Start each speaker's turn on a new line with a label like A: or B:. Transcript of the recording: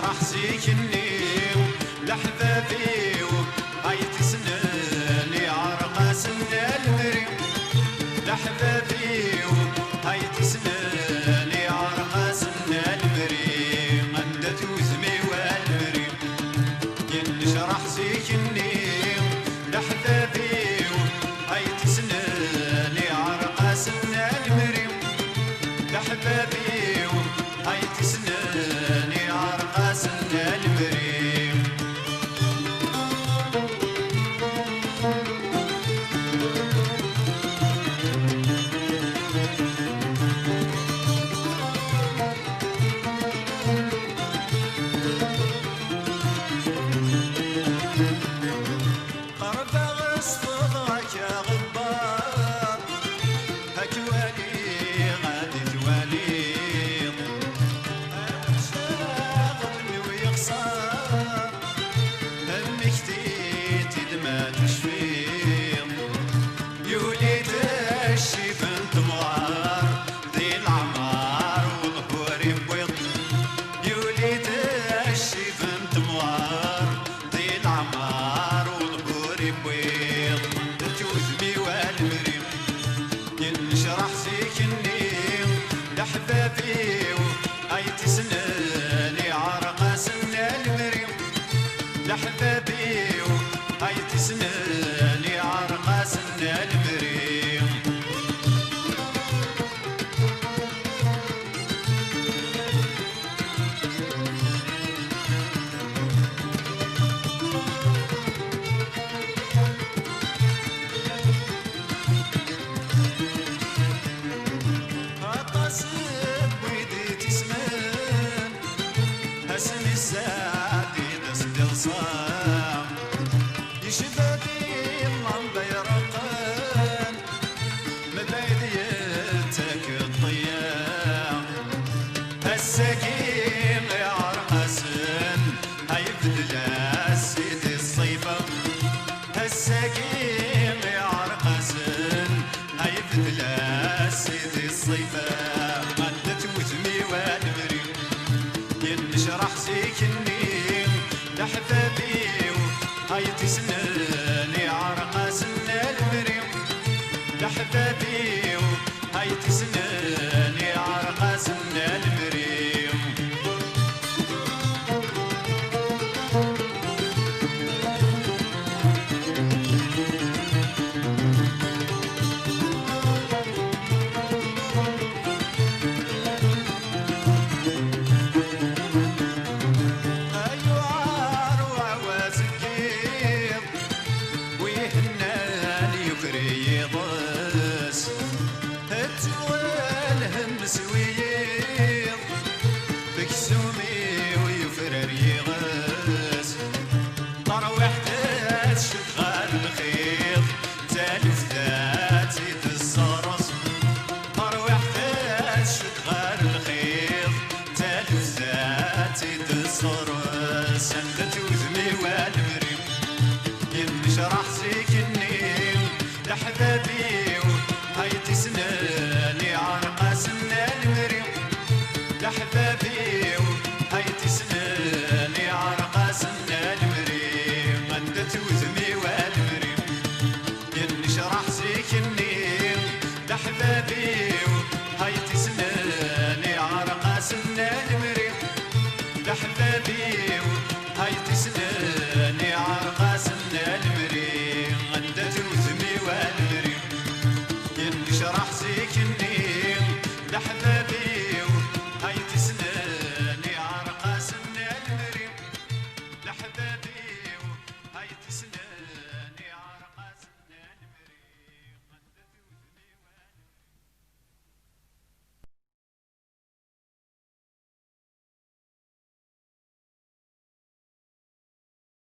A: نشرح سيكني لحبابي هاي تسناني عرقا سنة المريم لحبابي هاي تسناني عرقا سنة المريم عندها توزمي والمريم نشرح سيكني لحبابي هاي تسناني عرقا سنة المريم لحبابي هاي تسناني عرقا سنة المريم قرب غصفضك يا غبار هكوالي غادي توالي شاغلني ويقصر همك تيتي ما تشفيض يوليد الشيف انت موار ذي العمار والهوري بويض يوليد الشيف انت موار ذي العمار والهوري بويض توزمي والمريم نشرح سيكني لحبابي هاي تسناني عرقا سنة المريم لحبابي هاي تسناني عرقا سنة المريم اسمي السادي دسدل صام يشبابي اللمبة يرقان مباديتك الضيام السكين يا عرقسن هاي بدلا سيدي الصيفة السكين يا عرقسن هاي بدلا سيدي الصيفة مدت وزمي والمريم نشرح سيكني لحبابي هاي تسناني عرقا سنة المريم لحبابي هاي تسناني عرقا سنة المريم مسويين بكسومي ويفرر يغس طروح تشغل الخيط تالف ذاتي الصرص طروح تشغل الخيط تالف ذاتي الصرص انت توزمي والمريم نشرح سيكني لحبابي